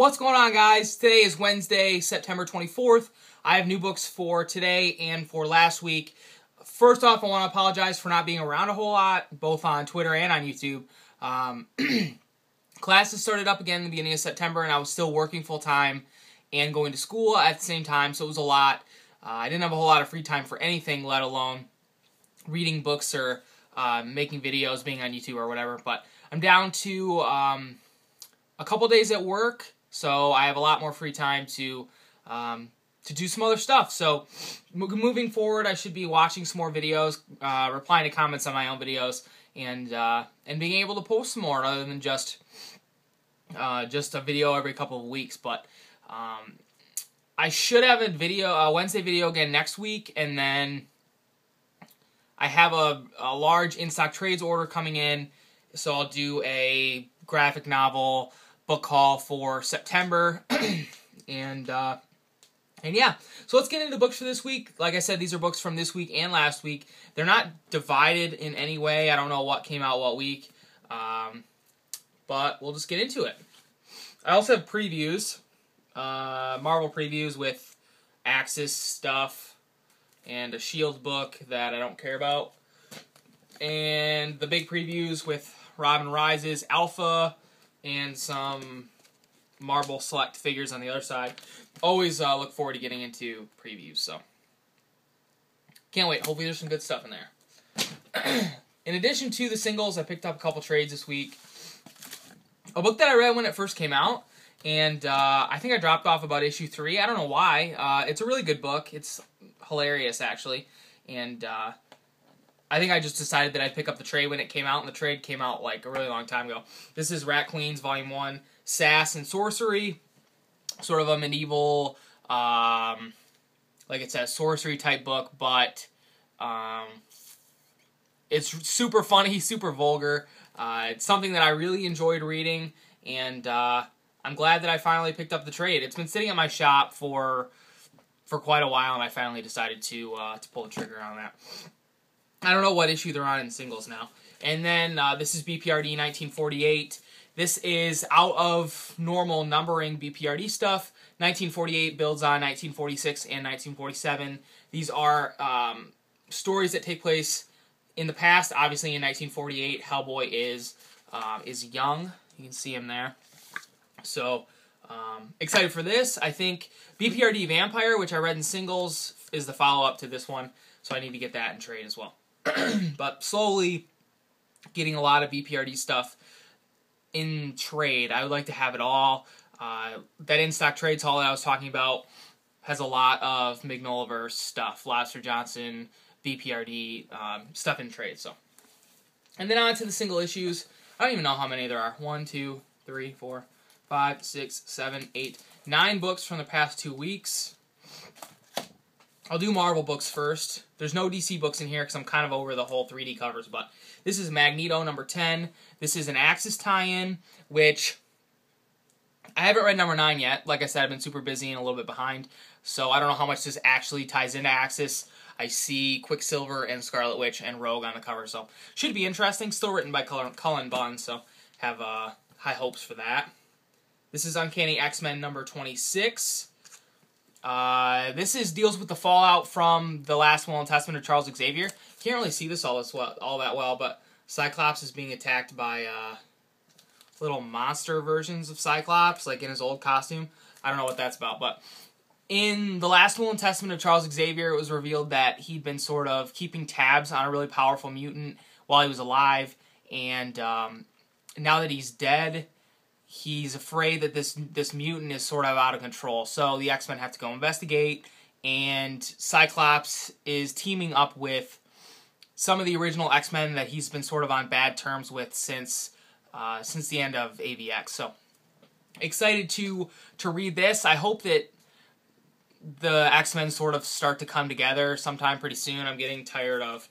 What's going on, guys? Today is Wednesday, September 24th. I have new books for today and for last week. First off, I want to apologize for not being around a whole lot, both on Twitter and on YouTube. Classes started up again in the beginning of September, and I was still working full-time and going to school at the same time, so it was a lot. I didn't have a whole lot of free time for anything, let alone reading books or making videos, being on YouTube or whatever. But I'm down to a couple days at work, so I have a lot more free time to do some other stuff. So moving forward, I should be watching some more videos, replying to comments on my own videos, and being able to post some more other than just a video every couple of weeks. But I should have a Wednesday video again next week, and then I have a large in-stock trades order coming in, so I'll do a graphic novel book haul for September, and yeah, so let's get into the books for this week. Like I said, these are books from this week and last week. They're not divided in any way. I don't know what came out what week, but we'll just get into it. I also have previews, Marvel previews with Axis stuff, and a S.H.I.E.L.D. book that I don't care about, and the big previews with Robin Rises, Alpha, and some Marvel Select figures on the other side. Always look forward to getting into previews, so can't wait. Hopefully there's some good stuff in there. In addition to the singles, I picked up a couple trades this week. A book that I read when it first came out, and I think I dropped off about issue 3. I don't know why. It's a really good book. It's hilarious, actually, and I think I just decided that I'd pick up the trade when it came out, and the trade came out like a really long time ago. This is Rat Queens Volume 1, Sass and Sorcery, sort of a medieval, like it says, sorcery-type book, but it's super funny, super vulgar. It's something that I really enjoyed reading, and I'm glad that I finally picked up the trade. It's been sitting at my shop for quite a while, and I finally decided to pull the trigger on that. I don't know what issue they're on in singles now. And then this is BPRD 1948. This is out of normal numbering BPRD stuff. 1948 builds on 1946 and 1947. These are stories that take place in the past. Obviously, in 1948, Hellboy is young. You can see him there. So excited for this. I think BPRD Vampire, which I read in singles, is the follow-up to this one. So I need to get that in trade as well. But slowly getting a lot of BPRD stuff in trade. I would like to have it all. That in-stock trades haul that I was talking about has a lot of Mignolaverse stuff. Lobster Johnson, BPRD, stuff in trade. So, and then on to the single issues. I don't even know how many there are. 1, 2, 3, 4, 5, 6, 7, 8, 9 books from the past 2 weeks. I'll do Marvel books first. There's no DC books in here because I'm kind of over the whole 3D covers, but this is Magneto number 10. This is an Axis tie-in, which I haven't read number 9 yet. Like I said, I've been super busy and a little bit behind, so I don't know how much this actually ties into Axis. I see Quicksilver and Scarlet Witch and Rogue on the cover, so should be interesting. Still written by Cullen Bunn, so have high hopes for that. This is Uncanny X-Men number 26. This deals with the fallout from the last Will and Testament of Charles Xavier. Can't really see this all that well, but Cyclops is being attacked by little monster versions of Cyclops, like in his old costume. I don't know what that's about, but in the last Will and Testament of Charles Xavier, it was revealed that he'd been sort of keeping tabs on a really powerful mutant while he was alive, and now that he's dead, he's afraid that this mutant is sort of out of control. So the X-Men have to go investigate, and Cyclops is teaming up with some of the original X-Men that he's been sort of on bad terms with since the end of AVX. So excited to read this. I hope that the X-Men sort of start to come together sometime pretty soon. I'm getting tired of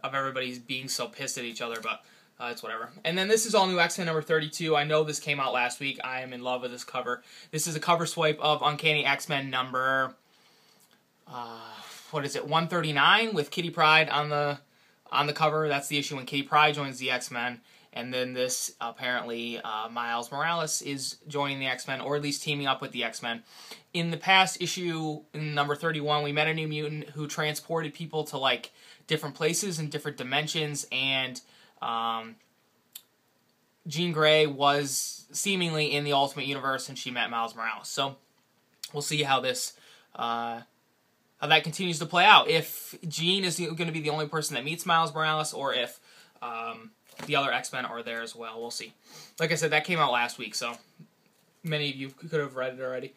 everybody being so pissed at each other, but it's whatever. And then this is all new X-Men number 32. I know this came out last week. I am in love with this cover. This is a cover swipe of Uncanny X-Men number, what is it, 139, with Kitty Pryde on the cover. That's the issue when Kitty Pryde joins the X-Men. And then this, apparently, Miles Morales is joining the X-Men, or at least teaming up with the X-Men. In the past issue, in number 31, we met a New Mutant who transported people to, like, different places and different dimensions, and Jean Grey was seemingly in the Ultimate Universe, and she met Miles Morales. So we'll see how this, how that continues to play out. If Jean is going to be the only person that meets Miles Morales, or if the other X-Men are there as well. We'll see. Like I said, that came out last week, so many of you could have read it already.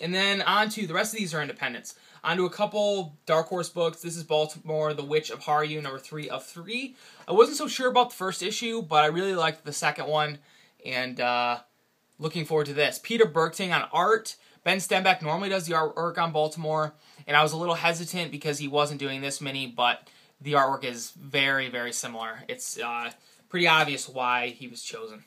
And then on to, the rest of these are independents. On to a couple Dark Horse books. This is Baltimore, The Witch of Haru, number 3 of 3. I wasn't so sure about the first issue, but I really liked the second one, and looking forward to this. Peter Bergting on art. Ben Stenbeck normally does the artwork on Baltimore, and I was a little hesitant because he wasn't doing this many, but the artwork is very, very similar. It's pretty obvious why he was chosen.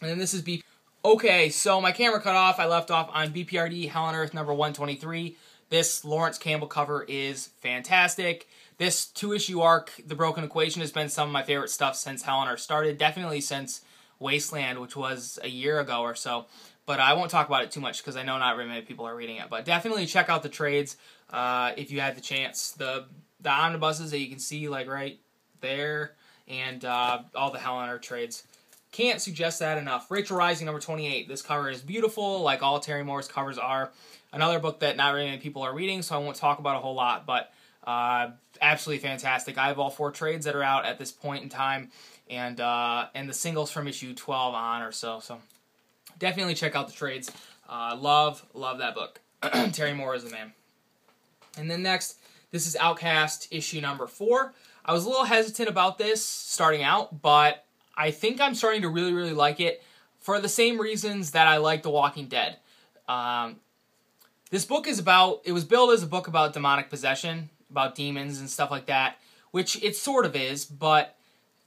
And then this is BP. Okay, so my camera cut off. I left off on BPRD Hell on Earth number 123. This Lawrence Campbell cover is fantastic. This 2-issue arc, The Broken Equation, has been some of my favorite stuff since Hell on Earth started. Definitely since Wasteland, which was a year ago or so. But I won't talk about it too much because I know not very many people are reading it. But definitely check out the trades if you had the chance. The omnibuses that you can see, like, right there, and all the Hell on Earth trades. Can't suggest that enough. Rachel Rising, number 28. This cover is beautiful, like all Terry Moore's covers are. Another book that not very many people are reading, so I won't talk about a whole lot, but absolutely fantastic. I have all 4 trades that are out at this point in time, and the singles from issue 12 on or so. So definitely check out the trades. Love that book. Terry Moore is the man. And then next, this is Outcast, issue number 4. I was a little hesitant about this starting out, but I think I'm starting to really, really like it for the same reasons that I like The Walking Dead. This book is about, it was billed as a book about demonic possession, about demons and stuff like that, which it sort of is, but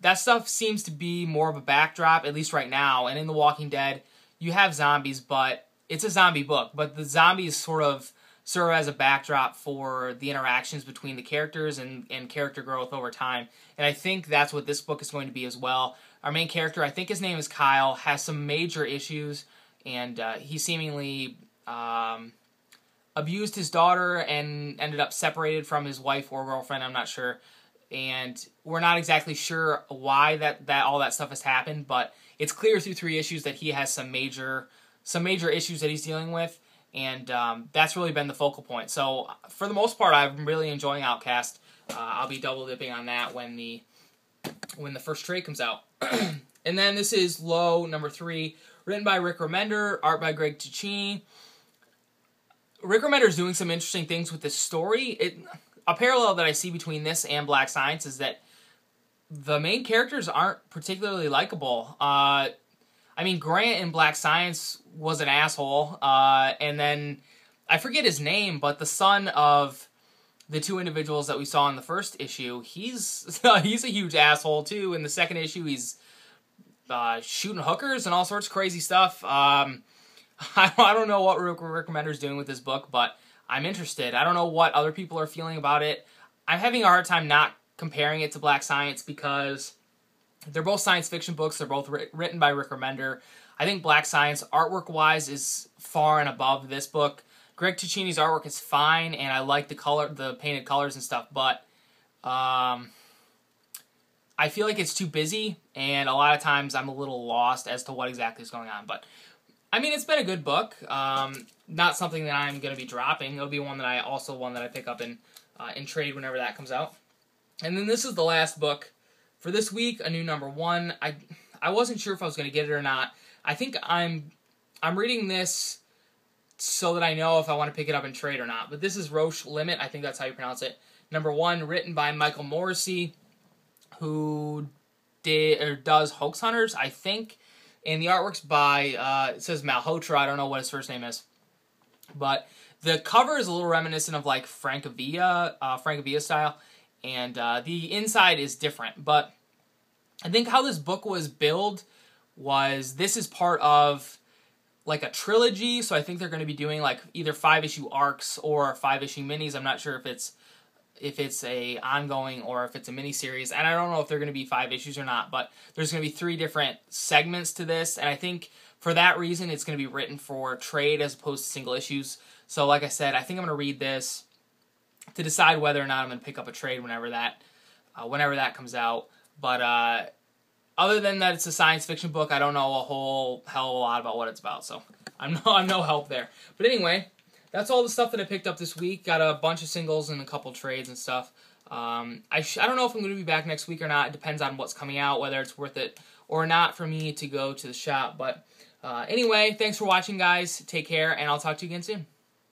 that stuff seems to be more of a backdrop, at least right now. And in The Walking Dead, you have zombies, but it's a zombie book, but the zombies sort of serve as a backdrop for the interactions between the characters and character growth over time. And I think that's what this book is going to be as well. Our main character, I think his name is Kyle, has some major issues, and he seemingly abused his daughter and ended up separated from his wife or girlfriend, I'm not sure. And we're not exactly sure why that all that stuff has happened, but it's clear through 3 issues that he has some major issues that he's dealing with. And that's really been the focal point. So for the most part, I'm really enjoying Outcast. I'll be double dipping on that when the first trade comes out. And then this is Low, number 3, written by Rick Remender, art by Greg Ticini. Rick Remender is doing some interesting things with this story. A parallel that I see between this and Black Science is that the main characters aren't particularly likable. I mean, Grant in Black Science was an asshole, and then, I forget his name, but the son of the 2 individuals that we saw in the first issue, he's a huge asshole, too. In the second issue, he's shooting hookers and all sorts of crazy stuff. I don't know what Rick Remender's doing with this book, but I'm interested. I don't know what other people are feeling about it. I'm having a hard time not comparing it to Black Science because they're both science fiction books. They're both written by Rick Remender. I think Black Science, artwork-wise, is far and above this book. Greg Ticini's artwork is fine, and I like the painted colors and stuff, but I feel like it's too busy, and a lot of times I'm a little lost as to what exactly is going on. But, I mean, it's been a good book. Not something that I'm going to be dropping. It'll be one that I pick up in trade whenever that comes out. And then this is the last book for this week, a new number 1. I wasn't sure if I was going to get it or not. I think I'm reading this so that I know if I want to pick it up in trade or not. But this is Roche Limit. I think that's how you pronounce it. Number 1, written by Michael Morrissey, who does Hoax Hunters, I think. And the artwork's by, it says Malhotra. I don't know what his first name is. But the cover is a little reminiscent of like Francavilla style. And the inside is different. But I think how this book was billed was this is part of like a trilogy. So I think they're going to be doing like either 5-issue arcs or 5-issue minis. I'm not sure if it's if it's a ongoing or if it's a miniseries. And I don't know if they're going to be 5 issues or not, but there's going to be 3 different segments to this, and I think for that reason it's going to be written for trade as opposed to single issues. So like I said, I think I'm going to read this to decide whether or not I'm going to pick up a trade whenever that comes out. But other than that, it's a science fiction book. I don't know a whole hell of a lot about what it's about, so I'm no help there. But anyway, that's all the stuff that I picked up this week. Got a bunch of singles and a couple trades and stuff. I don't know if I'm going to be back next week or not. It depends on what's coming out, whether it's worth it or not for me to go to the shop. But anyway, thanks for watching, guys. Take care, and I'll talk to you again soon.